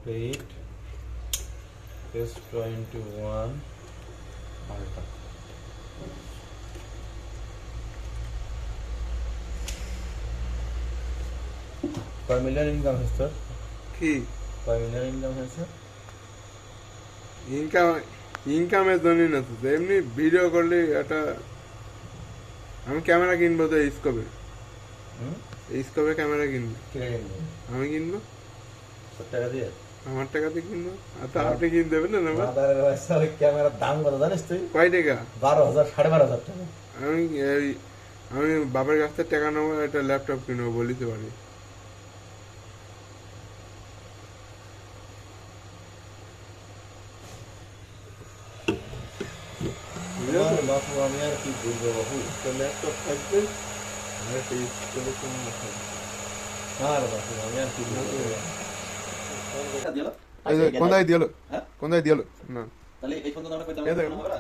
complete. S21 Alta. Per million income है sir? কি Per million income है sir? ইনকামের জন্য না তো, এমনি ভিডিও করলে একটা আমি ক্যামেরা কিনবো তো স্কোপে, স্কোপে ক্যামেরা কিনবো, क्या किनবো? আমি কিনবো 70 টাকা দিয়ে? আমার টাকাতে কিনবো। আর তো আপনি কিনে দেবেন না না? মাদারের পয়সা ওই ক্যামেরার দাম কত জানিস তুই? কয় টাকা? 12,000 12,500 টাকা। আমি আমি বাবার কাছ থেকে টাকা নেবো, একটা ল্যাপটপ কিনবো বলিতে পারি। আমার বাপু আমি আর কি বলবো বাপু? একটা ল্যাপটপ থাকবে আর একটা স্কুলে কিনবো। আর বাপু আমি আর কি বলবো? কোনটাই দিল? হ্যাঁ? কোনটাই দিল? না তাহলে এই ফোন তো আমরা এই দেখো। হবে না